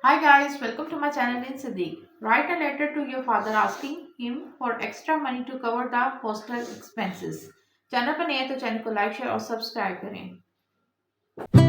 Hi guys, welcome to my channel in Siddiq. Write a letter to your father asking him for extra money to cover the hostel expenses. Channel पर नए हैं तो channel को like share और subscribe करें।